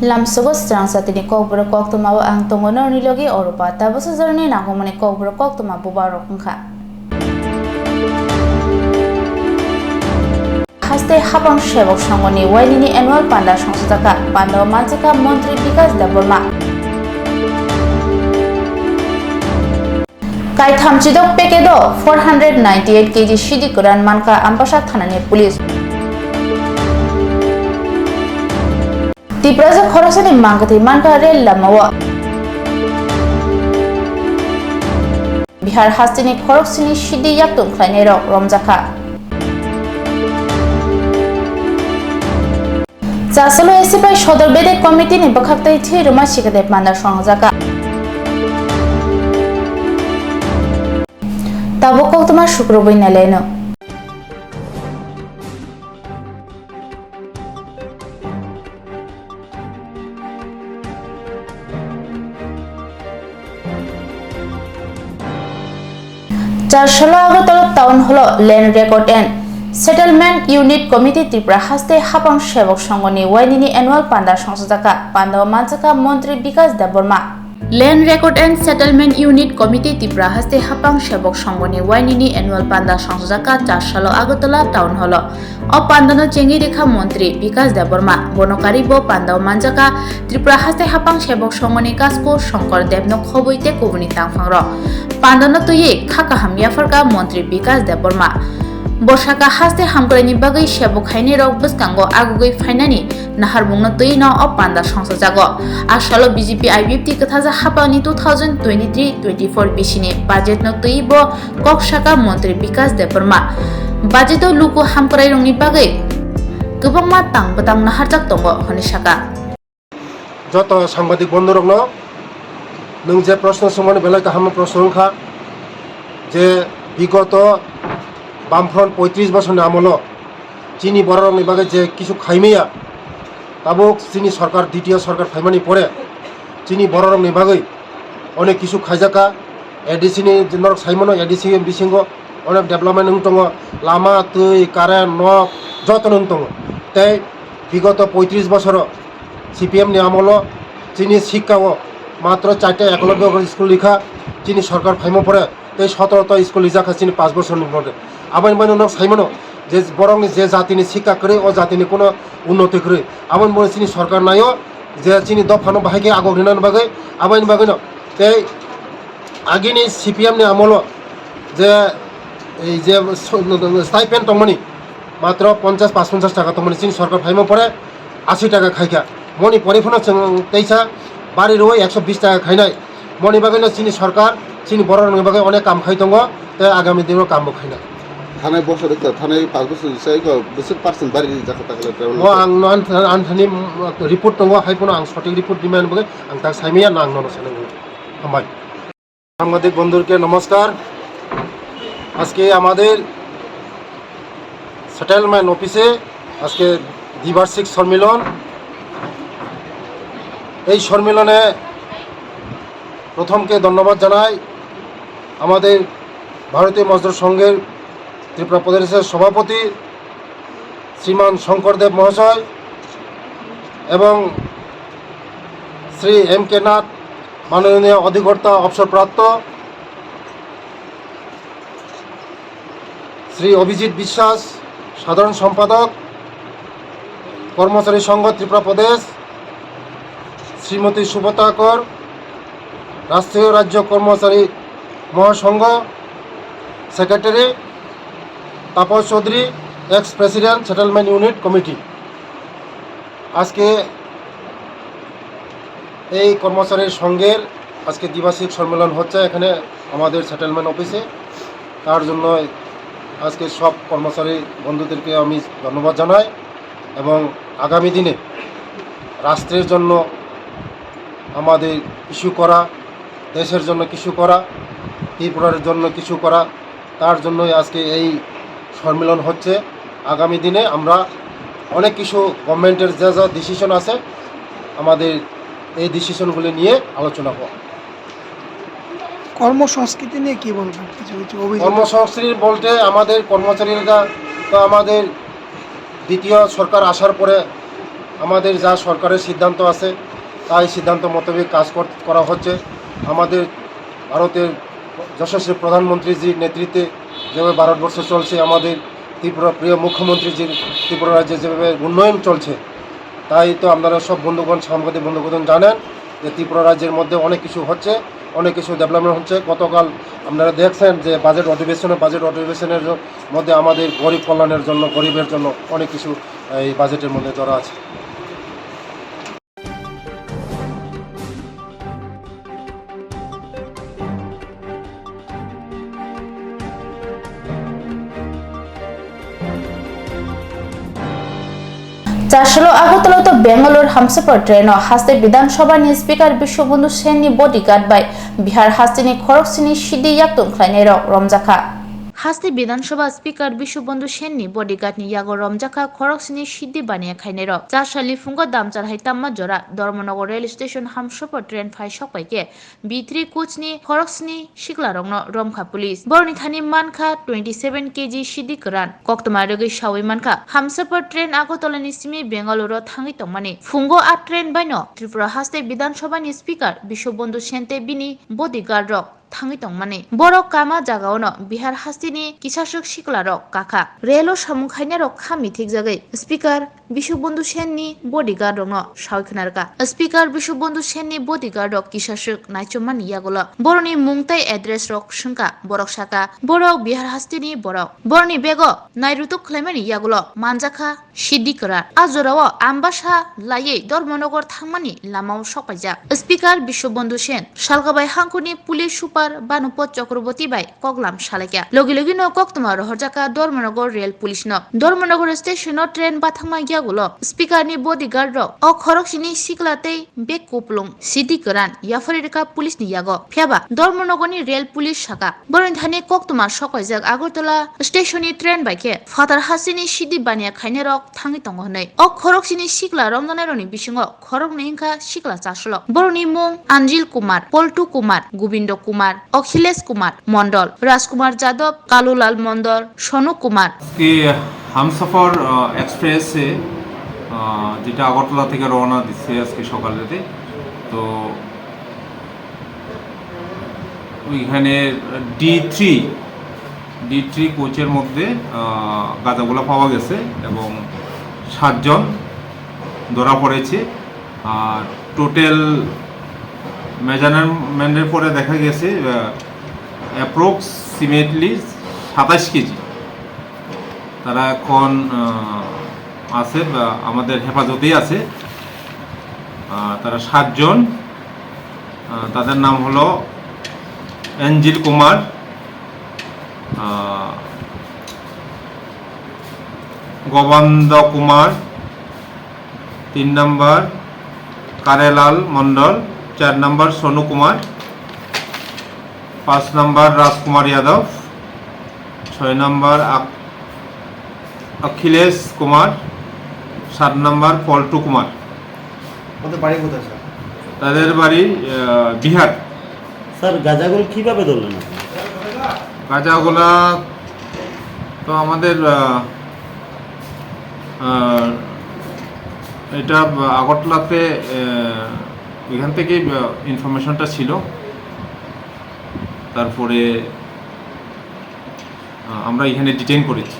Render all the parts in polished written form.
Lamsogo Swrangchati Kokborok Koktwma ang tongono nilogi orupa tabusu jarni nangomani Kokborok Koktwma Kokborok hungkha. Haste hapang sebok sangoni wailini annual panda songsotaka panda manchaka Montri Bikas Daborma. Kai thamchidok pekedo 498 kg shidi kuran manka ampasa thanani police. Tipraja khorasani mangkati manka rel lamawa. Bihar hastini khoroksini shidi yaktung khlainero romjaka. Jasalo esipai sodor bede komiti ni bakhaktai thi ruma sikade panda songjaka. Tabo Koktwma Shukroboi naleno. Charshalo Agotolo Town Hall Land Record and Settlement Unit Committee Tripura haste hapang sebok sangoni wailini annual panda songsotaka panda manchaka Montri Bikas Daborma. Land Record and Settlement Unit Committee Tripura haste hapang sebok sangoni wailini annual panda songsotaka Charshalo Agotolo Town Hall o pandano chengi rekha Montri Bikas Daborma bonokari bo panda manchaka Tripura haste hapang sebok sangoni kasko Shankar Debno khoboite kobuni tangphangro pandano tuye khaka hamya farka Montri Bikas Daborma Boshaka haste hamkrani bagai sebok khaini rok buskango agugoi fainani nahar bungno tuino o panda songsajago asalo BJP IBFT kathaja hapani 2023-24 bisini budget no tuibo kokshaka Montri Bikas Daborma budget o luku hamkrai rongni bagai gobangma tangbotang naharjak tongo honisaka joto sangbadik bondorokno nung je proshno somani belai kaham proshno kha je bigoto বামফ্রন্ট 35 বছর আমল চিনি বড়রং বিভাগে যে কিছু খাইমেয়া তাবক চিনি সরকার দ্বিতীয় সরকার ফাইমানি পরে চিনি বড়রং বিভাগে অনেক কিছু খাইজাকা এডিসিনি নরক সাইমনো এডিসি বিসিঙ্গ অনেক ডেভেলপমেন্ট দङ লামা তৈ কারেন্ট নক যত দङ তাই বিগত 35 বছর সিপিএম নি আমল চিনি শিক্ষাও মাত্র 4টা একলব্য স্কুল লিখা চিনি সরকার ফাইমো পরে তাই 17টা স্কুল লিজাখা চিনি 5 বছর নিমতে আবার মানে সাইমনো যে বরং যে জাতিনি শিক্ষা করে ও জাতিনি কোনো উন্নতি করে আবার মনে চিনি সরকার নাইও যে চিনি দফানো বাহাগে আগো রিনান বাগে আবার বাগে না তাই আগেনি সিপিএম নি আমল যে এই যে স্টাইপেন্ড দংমানি মাত্র 50-55 টাকা দংমানি চিনি সরকার ফাইমো পরে 80 টাকা খাইকা মনি পরিফোনা তেইসা বাড়ি রই 120 টাকা খাইনাই মনি বাগে না চিনি সরকার চিনি বড় বাগে অনেক কাম খাই দङ তাই আগামী দিনও কামবো খাইনা থানায় বসা দেখতে থানায় 5 বছর সাইকো বেসিক পার্সেন্ট বাড়ি যাখা তাকলে ট্রাভেল ও আং আনথানি রিপোর্ট দङ হাইপনো আং সঠিক রিপোর্ট ডিমান্ড বগে আং তা সাইমিয়া নাং নন সানে হামবাই সাংবাদিক বন্ধুকে নমস্কার আজকে আমাদের সেটেলমেন্ট অফিসে আজকে দ্বিবার্ষিক সম্মেলন এই সম্মেলনে প্রথমকে ধন্যবাদ জানাই আমাদের ভারতীয় মজদুর সংঘের ত্রিপুরা প্রদেশের সভাপতি শ্রীমান শঙ্করদেব মহাশয় এবং শ্রী MK নাথ মাননীয় অধিকর্তা অবসরপ্রাপ্ত শ্রী অভিজিৎ বিশ্বাস সাধারণ সম্পাদক কর্মচারী সংঘ ত্রিপুরা প্রদেশ শ্রীমতী সুব্রতা কর রাষ্ট্রীয় রাজ্য কর্মচারী মহাসংঘ secretary Tapas Chowdhury ex president settlement unit committee আজকে এই কর্মচারীর সংঘের আজকে দ্বিবার্ষিক সম্মেলন হচ্ছে এখানে আমাদের সেটেলমেন্ট অফিসে তার জন্য আজকে সব কর্মচারী বন্ধুদেরকে আমি ধন্যবাদ জানাই এবং আগামী দিনে রাষ্ট্রের জন্য আমাদের কিছু করা দেশের জন্য কিছু করা ত্রিপুরার জন্য কিছু করা তার জন্যই আজকে এই সম্মেলন হচ্ছে আগামী দিনে আমরা অনেক কিছু গভর্নমেন্টের যা যা ডিসিশন আছে আমাদের এই ডিসিশনগুলি নিয়ে আলোচনা করব কর্মসংস্কৃতি নিয়ে কি বলবেন কিছু কিছু অভিযোগ কর্মসংস্কৃতি বলতে আমাদের কর্মচারীরা তো আমাদের দ্বিতীয় সরকার আসার পরে আমাদের যা সরকারের সিদ্ধান্ত আছে তাই সিদ্ধান্ত মোতাবেক কাজ করা হচ্ছে। আমাদের ভারতের যশস্বী প্রধানমন্ত্রীজির নেতৃত্বে যেভাবে ভারতবর্ষ চলছে, আমাদের ত্রিপুরা প্রিয় মুখ্যমন্ত্রীজির ত্রিপুরা রাজ্যে যেভাবে উন্নয়ন চলছে, তাই তো আপনারা সব বন্ধুগণ, সাংবাদিক বন্ধুগণ জানেন যে ত্রিপুরা রাজ্যের মধ্যে অনেক কিছু হচ্ছে, অনেক কিছু ডেভেলপমেন্ট হচ্ছে। গতকাল আপনারা দেখছেন যে বাজেট অধিবেশনের মধ্যে আমাদের গরিব কল্যাণের জন্য, গরিবের জন্য অনেক কিছু এই বাজেটের মধ্যে ধরা আছে। চারশোলো আগরতলা বেঙ্গালুর হামসফার ট্রেন হাস্তে বিধানসভা नि स्पीकर विश्वबंधु सेन नि बॉडीगार्ड बाय बिहार हास्तिनि खरकसिनि सिद्धि याक्तुं ख्लायनाय रमजाखा हास्ते विधानसभा स्पीकर विश्वबंधु सेन नि बॉडीगार्ड नि यागो रमजाखा खरकसिनि सिद्धि बानिया खायनाय चारसालि फुंगा दामचार हाइताम्मा जरा Dharmanagar rail station Humsafar train फाइ सकपाइके बिथ्रि कोचनि खरकसिनि सिक्लारंनो रमखा पुलिस बरनि थानि मानखा 27 केजि सिद्धि गोरान कोक्तमा रगै सावै मानखा हामसफार ट्रेन आगरतलानि सिमि बेंगालुरु थाङै तंमानि फुंगो आ ट्रेन बायनो त्रिपुरा हास्ते विधानसभानि स्पीकर विश्वबंधु सेनते बिनि बॉडीगार्ड रक थाङै तंमानि बरक कामा जागावनो बिहार हास्तिनि किसासुक सिक्लारक काका रेलो सामुखायना रक खामि थिक जागै स्पीकर विश्वबंधु सेननि बॉडीगार्ड रंनो सावखनारका स्पीकर विश्वबंधु सेननि बॉडीगार्ड रक किसासुक नाइचमानि यागोला बरनि मुंगताय एड्रेस रक शंका बरक साका बरक बिहार हास्तिनि बरक बरनि बेगो नायरुतुक खलायमानि यागोला मानजाखा सिद्धि करा आजराव आम्बासा लायै धर्मनगर थांमानि लामाव सपायजा स्पीकर विश्वबंधु सेन सालगाबाय हांखुनि पुलिस सुपार बानुपत चक्रवर्ती बाय कगलाम सालायका लगे लगे न कोक्तमा रहरजाका धर्मनगर रेल पुलिस न धर्मनगर स्टेशन ट्रेन बाथांमा यागुलो स्पीकर नि बॉडीगार्ड रो अ खरकसिनि सिक्लाते बे कोपलुं सिद्धि करान याफरिका पुलिस नि यागो फ्याबा धर्मनगरनि रेल पुलिस शाखा बरनथानि कोक्तमा सकायजाक आगरतला स्टेशननि ट्रेन बायके फातार हासिनि सिद्धि बानिया खायने रक थाङै तंग हनै अ खरकसिनि सिक्ला रंजानायरनि बिसिङो खरक नेंखा सिक्ला चासलो बरनि मुं आनजिल कुमार पल्टू कुमार गोविंद कुमार अखिलेश कुमार मंडल राजकुमार यादव कालूलाल मंडल सोनू कुमार कि हमसफर एक्सप्रेसे যেটা আগরতলা থেকে রওনা দিচ্ছে আজকে সকালেতে তো ওইখানে ডি3 কোচের মধ্যে গাঁজাগুলো পাওয়া গেছে এবং 7 জন ধরা পড়েছে আর টোটাল মেজারমেন্টের পরে দেখা গেছে অ্যাপ্রক্সিমেটলি 27 কেজি তারা এখন আছে আমাদের হেফাজতেই আছে তারা 7 জন তাদের নাম হলো এঞ্জিল কুমার গোবিন্দ কুমার 3 নম্বর কারেলাল मंडल 4 number Sonu Kumar 5 number Rajkumar Yadav 6 number Akhilesh Kumar 7 number Paltu Kumar তাদের বাড়ি বিহার। স্যার গাঁজাগুলো কিভাবে ধরলেন? গাঁজাগুলা তো আমাদের এটা আগরতলাতে এখান থেকে ইনফরমেশনটা ছিল, তারপরে আমরা এখানে ডিটেইন করেছি।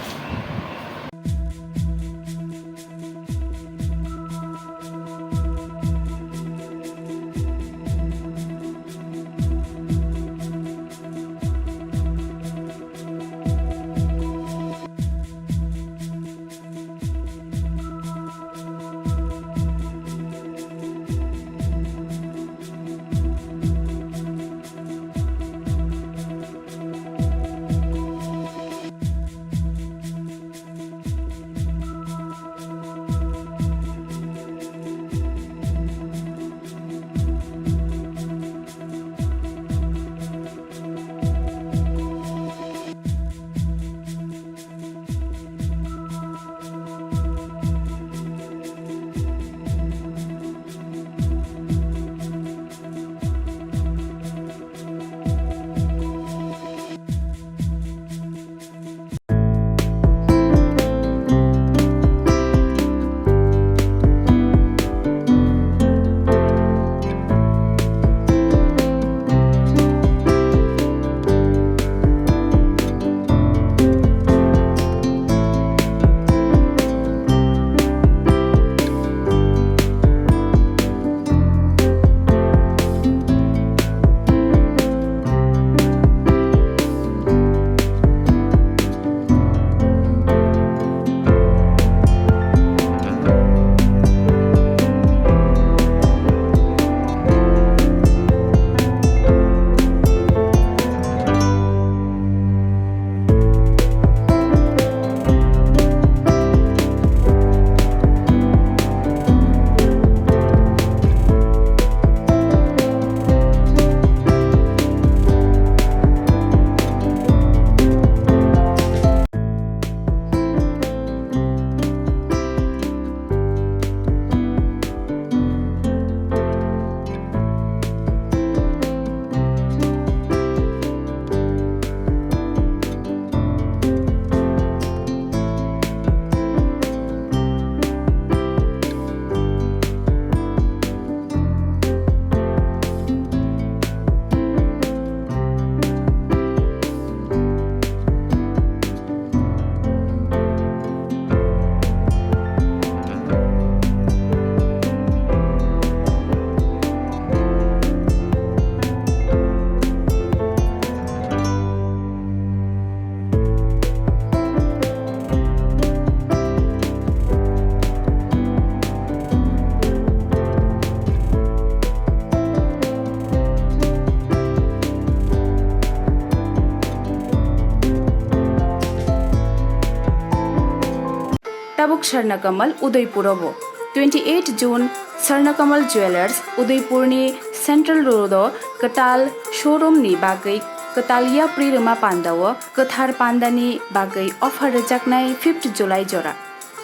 Tabuk Swarnakamal Udaipurabo 28 June Swarnakamal Jewelers Udaipurni Central Road Katal Showroom ni bagai Katalia Prirama Pandawo Kathar Pandani bagai offer rejaknai 5th July jora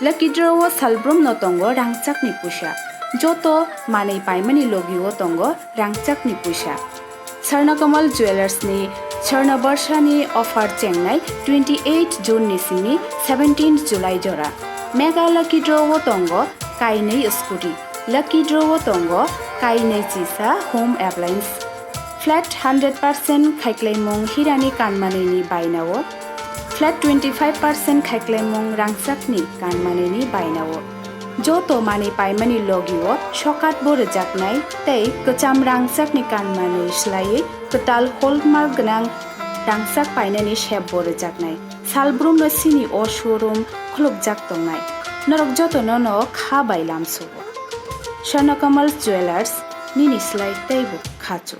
Lucky draw Salbrum no tongo rangchak ni pusha Joto manei paimani logiwo tongo rangchak ni pusha Swarnakamal Jewelers ni Swarna Barsha ni offer chengnai 28 June ni simi 17 July jora Mega lucky draw tongo kainei scooty Lucky draw tongo kainei chisa home appliance Flat 100% khaiklaimong hirani kanmaneni bainawo Flat 25% khaiklaimong rangchakni kanmaneni bainawo Joto mani paimani logiwo shokat bore jaknai tei kacham rangchakni kanmanei slai katal hallmark gnang rangchak painani shep bore jaknai salbrum no sini o showroom khlukjak tongnai norok joto no kha bailam subo Swarnakamal Jewelers nini slai teibo khachu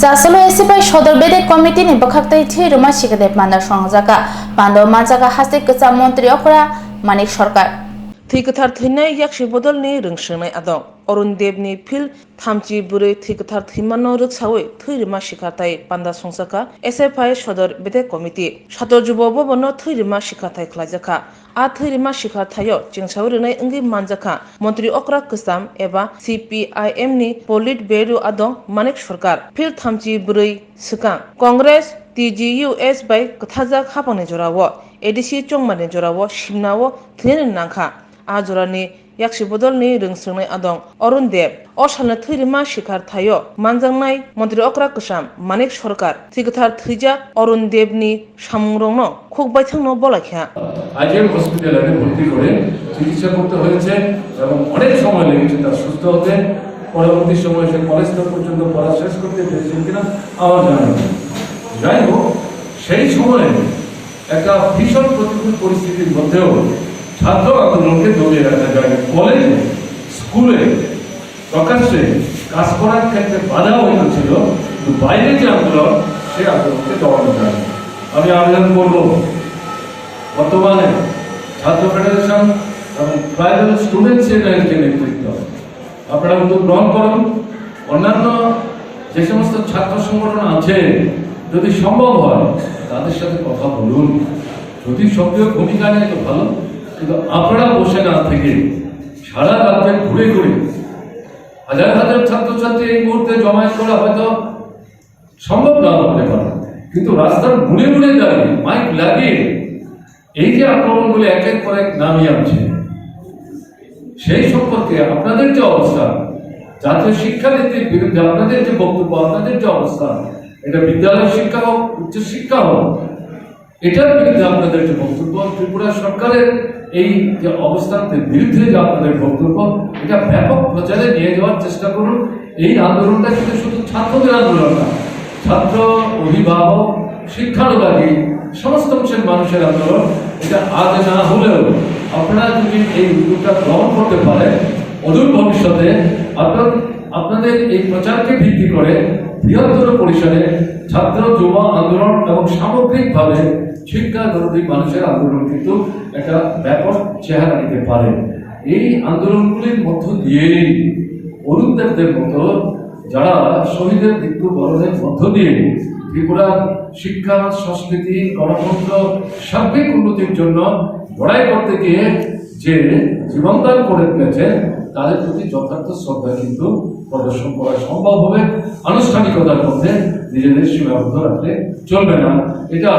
Jasalo esipai sodor bede komiti ni bakhaktai thi ruma sikade pandar songjaka pando manjaka haste kacha montri okra manik sarkar Thikathar thinai yakshi bodolni rungshnai adong Arun Devni phil thamchi bure thikathar thimano ruksawe thirima shikatai panda songsaka SFI sodor bede komiti sator jubo bono thirima shikatai khlajaka a thirima shikathayo chingsaw rinai ungi manjaka montri okra kusam eba CPIM ni polit beru adong manik sarkar phil thamchi bure suka Congress TGUS by kathajak hapane jorawo ADC chongmane jorawo shimnawo thinin nangkha Ajorani yakshi bodolni rungsnai adong Arun Dev osalna thirima shikar thayo manjangnai montri okra kusam manik sarkar thikathar thija Arun Devni samrongno khokbaithangno bolakha IgM হসপিটালে ভর্তি করে চিকিৎসা করতে হয়েছে এবং অনেক সময় লেগেছে তার সুস্থ হতে পরবর্তী সময়ে সে কলেজ পর্যন্ত পড়া শেষ করতে পেরেছেন কিনা আমার জানা নেই যাই হোক সেই সময়ে একটা ভীষণ প্রতিকূল পরিস্থিতির মধ্যেও ছাত্র আন্দোলনকে দমিয়ে রাখা যায় কলেজে স্কুলে প্রকাশ্যে কাজ করার ক্ষেত্রে বাধা হয়েছিল কিন্তু বাইরে যে আন্দোলন সেই আন্দোলনকে দমানো যায় আমি আবেদন করবো বর্তমানে ছাত্র ফেডারেশন এবং ট্রাইবাল স্টুডেন্টস ইউনিয়নের যে নেতৃত্ব আপনারা উদ্যোগ গ্রহণ করুন অন্যান্য যে সমস্ত ছাত্র সংগঠন আছে যদি সম্ভব হয় তাদের সাথে কথা বলুন যদি সক্রিয় ভূমিকা নেয় তো ভালো কিন্তু আপনারা বসে না থেকে সারা রাতে ঘুরে ঘুরে হাজার হাজার ছাত্রছাত্রী এই মুহূর্তে জমায়েত করা হয়তো সম্ভব না হতে পারে কিন্তু রাস্তার ঘুরে ঘুরে দাঁড়িয়ে মাইক লাগিয়ে এই যে আক্রমণগুলো এক এক করে নামিয়ে আনছে সেই সম্পর্কে আপনাদের যে অবস্থান জাতীয় শিক্ষানীতির বিরুদ্ধে আপনাদের যে বক্তব্য আপনাদের যে অবস্থান এটা বিদ্যালয় শিক্ষা হোক উচ্চ শিক্ষা হোক এটার বিরুদ্ধে আপনাদের যে বক্তব্য ত্রিপুরা সরকারের এই যে অবস্থানের বিরুদ্ধে যে আপনাদের বক্তব্য এটা ব্যাপক প্রচারে নিয়ে যাওয়ার চেষ্টা করুন এই আন্দোলনটা কিন্তু শুধু ছাত্রদের আন্দোলন না ছাত্র অভিভাবক শিক্ষানুরাগী সমস্ত অংশের মানুষের আন্দোলন এটা আজ না হলেও আপনারা যদি এই উদ্যোগটা গ্রহণ করতে পারেন অদূর ভবিষ্যতে আপনাদের এই প্রচারকে ভিত্তি করে বৃহত্তর পরিসরে ছাত্র যুব আন্দোলন এবং সামগ্রিকভাবে শিক্ষা বিরোধী মানুষের আন্দোলন কিন্তু একটা ব্যাপক চেহারা নিতে পারে এই আন্দোলনগুলির মধ্য দিয়েই অরুণদেবদের মতো যারা শহীদের মৃত্যুবরণের মধ্য দিয়ে ত্রিপুরার শিক্ষা সংস্কৃতি গণতন্ত্র সার্বিক উন্নতির জন্য লড়াই করতে গিয়ে যে জীবনদান করে গেছেন তাদের প্রতি যথার্থ শ্রদ্ধা কিন্তু প্রদর্শন করা সম্ভব হবে। আনুষ্ঠানিকতার মধ্যে নিজেদের সীমাবদ্ধ রাখলে চলবে না। এটা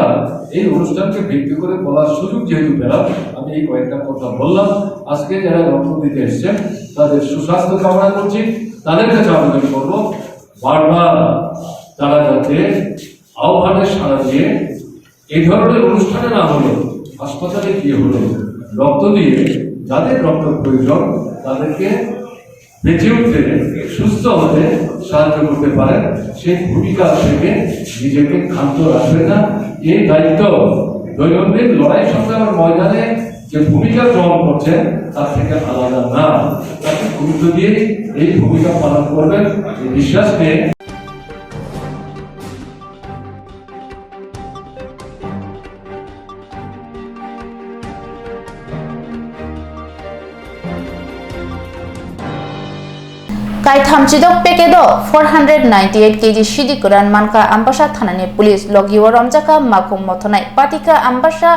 এই অনুষ্ঠানকে ভিত্তি করে বলার সুযোগ যেহেতু পেলাম, আমি এই কয়েকটা কথা বললাম। আজকে যারা রক্ত দিতে এসছেন তাদের সুস্বাস্থ্য কামনা করছি। তাদের কাছে আবেদন করবো বারবার তারা যাতে আহ্বানে সাড়া দিয়ে এই ধরনের অনুষ্ঠানে না হলে হাসপাতালে গিয়ে হলো রক্ত দিয়ে যাদের রক্ত প্রয়োজন তাদেরকে বেঁচে উঠতে সুস্থ হতে সাহায্য করতে পারেন। সেই ভূমিকা থেকে নিজেকে ক্ষান্ত রাখবে না। এই দায়িত্ব দৈনন্দিন লড়াই সংগ্রামের ময়দানে যে ভূমিকা গ্রহণ করছেন তার থেকে আলাদা না। তাকে গুরুত্ব দিয়ে এই ভূমিকা পালন করবেন এই বিশ্বাস নিয়ে Kai thamchidok pekedo 498 kg shidi kuran manka ambasha thanani police logiwa ramjaka makum mothonai patika ambasha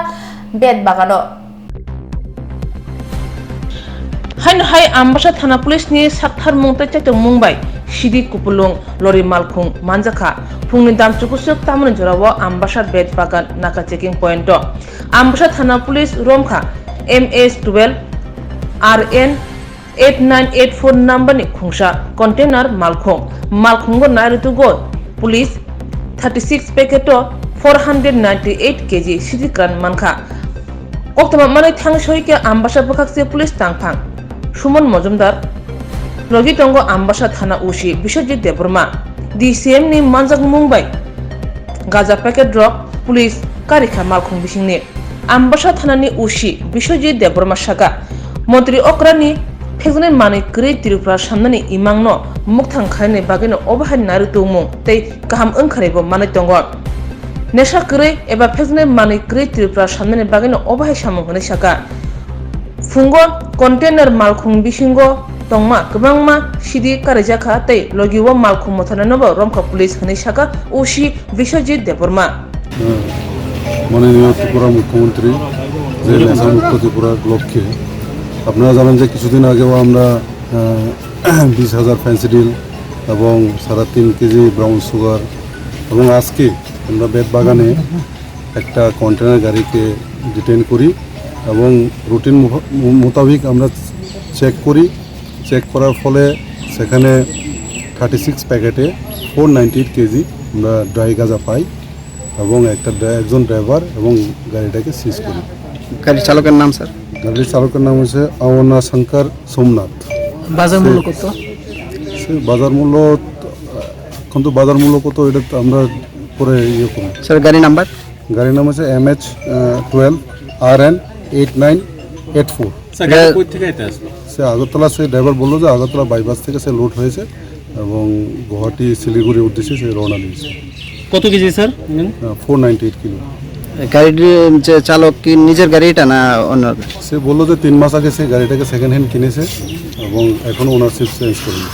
bed bagano hai ambasha thana police ni sakthar mungtai chakta mumbai shidi kupulung lori malkhung manjaka phungni damchukusuk tamani jorawo ambasha bed bagan naka checking point to ambasha thana police romkha MS12 RN 8984 number ni khungsa container malkhungo narutugo police 36 packet to 498 kg sidikran mankha Koktwma manai thangsoi ke ambasha bakakse police tangphang Sumon Mojumdar logi tongo ambasha thana ushi Bishojit Deborma DCM ni manjak Mumbai gaja packet drop police karikha malkhung bisingni ambasha thana ni ushi Bishojit Deborma shaka Montri Okrani Pekjane mani krei Tripura samnani imangno mukthang khaine bagino obahai narutumung tei kaham onkharebo mani tongo Nesha krei eba pekjane mani krei Tripura samnani bagino obahai samung hone saka Fungo container malkhung bisingo tongma kwbangma sidi karijaka tei logiwo malkhung mothananobo Romkha police hone saka ushi Bishojit Deborma মাননীয় ত্রিপুরা মুখ্যমন্ত্রী যে নেশা মুক্ত ত্রিপুরার লক্ষ্যে আপনারা জানেন যে কিছুদিন আগেও আমরা 20,000 ফেন্সিডিল এবং 3.5 কেজি ব্রাউন সুগার এবং আজকে আমরা বেদ বাগানে একটা কন্টেনার গাড়িকে ডিটেইন করি এবং রুটিন মোতাবেক আমরা চেক করার ফলে সেখানে 36 প্যাকেটে 498 কেজি আমরা ড্রাই গাঁজা পাই এবং একজন ড্রাইভার এবং গাড়িটাকে সিজ করি গাড়ির চালকের নাম স্যার গাড়ির চালকের নাম হচ্ছে আওনা শঙ্কর সোমনাথ বাজার মূল্য কত বাজার মূল্য এখন তো বাজার মূল্য কত এটা আমরা পরে ইয়ে করি স্যার গাড়ির নাম্বার হচ্ছে MH12 RN 8984 সে আগরতলা সে ড্রাইভার বললো যে আগরতলা বাইপাস থেকে সে লোড হয়েছে এবং গুয়াহাটি শিলিগুড়ির উদ্দেশ্যে সে রওনা দিয়েছে কত কেজি স্যার 498 কিলো গাড়ির যে চালক কি নিজের গাড়িটা না অন্য সে বললো যে 3 মাস আগে সে গাড়িটাকে সেকেন্ড হ্যান্ড কিনেছে এবং এখনও ওনারশিপ চেঞ্জ করেনি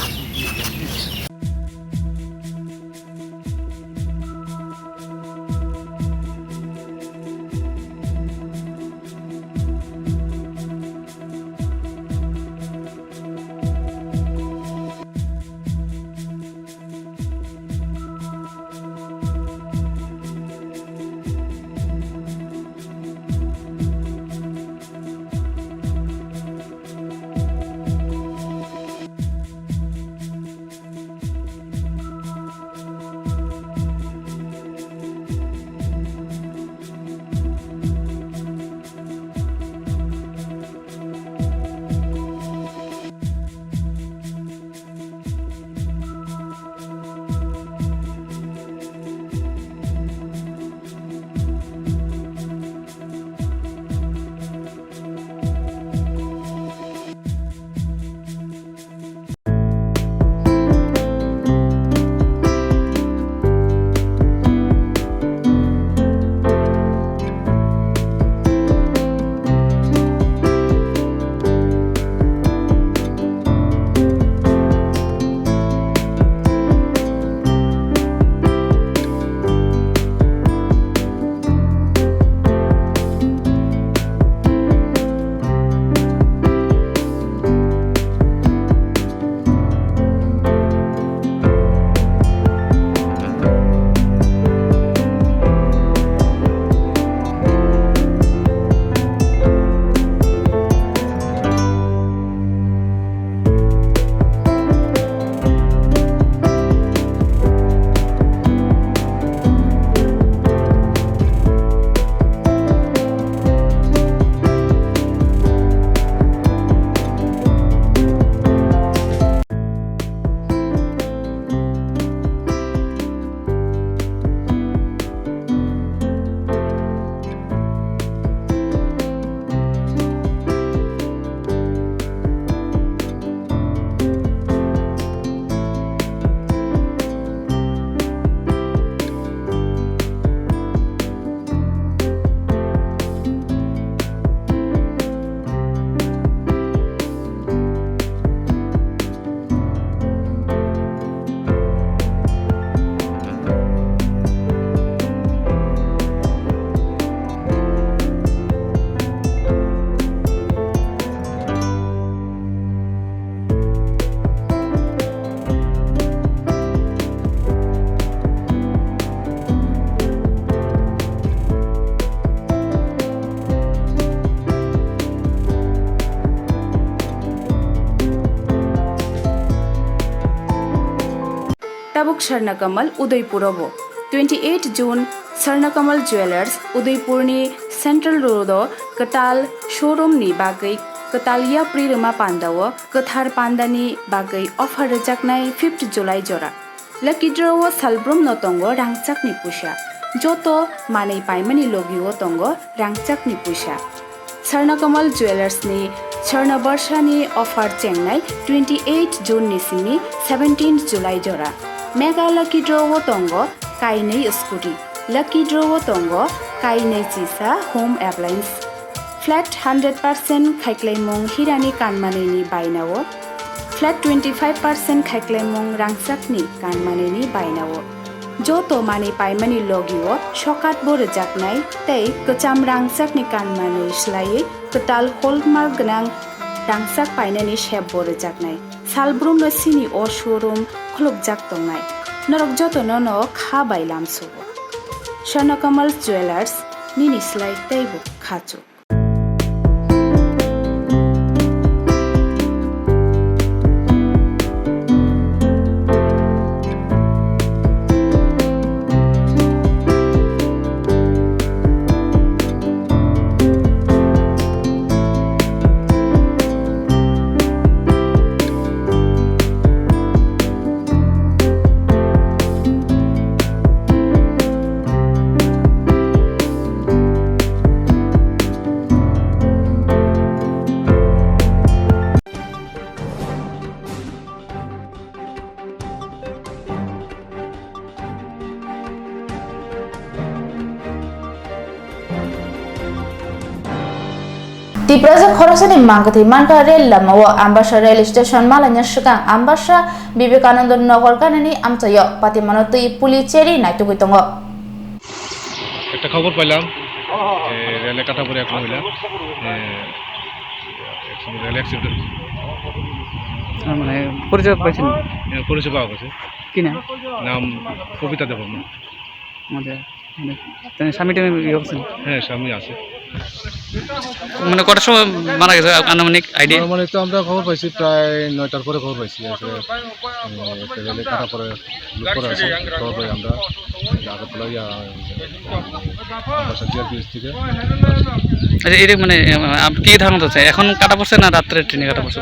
tabuk Swarnakamal Udaipurabo 28 June Swrangchati Jewelers Udaipurni Central Road Katal Showroom ni bagai Katalia Prirama Pandawo Kathar Pandani bagai offer rejaknai 5th July jora Lucky draw Salbrum notongo rangchak ni pusha Joto manei paimani logiwo tongo rangchak ni pusha Swrangchati Jewelers ni Swarna Barsha ni offer chengnai 28 June ni simi 17th July jora Mega lucky draw tongo kainei scooty Lucky draw tongo kainei chisa home appliance Flat 100% khaiklaimong hirani kanmaneni bainawo Flat 25% khaiklaimong rangchakni kanmaneni bainawo Joto mani paimani logiwo shokat bor jaknai tei kacham rangchakni kanmanei slai katal hallmark gnang rangchak painani shep bor jaknai salbrum no sini o showroom khulukjak tongnai norok joto no kha bailam subo Swrangchati Jewelers nini slai teibo khachu Tipraja khorosani mangkathi manka rel lamawo Ambasha rail station malanya shikang Ambasha Vivekananda Nagar kanani amchayo patimano tui pulicheri naitugui tongo একটা খবর পাইলাম রেলে কাটা পড়ে এক মহিলা rail accident মানে পরিচয় পাইছেন পরিচয় পাওয়া গেছে কি না নাম কবিতা দেববর্মা আমাদের স্বামী টাইমে ইয়ে করছেন হ্যাঁ স্বামী আছে মানে কটার সময় মারা গেছে আনুমানিক আইডিয়া মানে তো আমরা খবর পাইছি প্রায় 9টার পরে খবর পাইছি রেলে কাটা পরে পরে আছে খবর পাই আমরা আগরতলা থেকে আচ্ছা এটা মানে আপনি কি ধারণা হচ্ছে এখন কাটা পড়ছে না রাত্রে ট্রেনে কাটা পড়ছে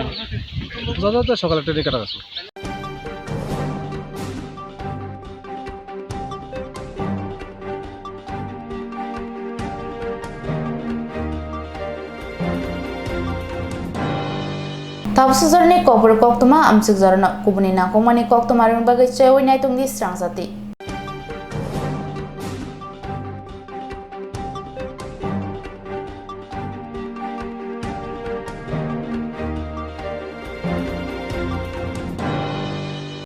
দাদা সকালে ট্রেনে কাটা গেছে Tapsuzarni Kokborok Koktwma amsik zarana kubuni na komani Koktwma rung bagai chewi naitung di Swrangchati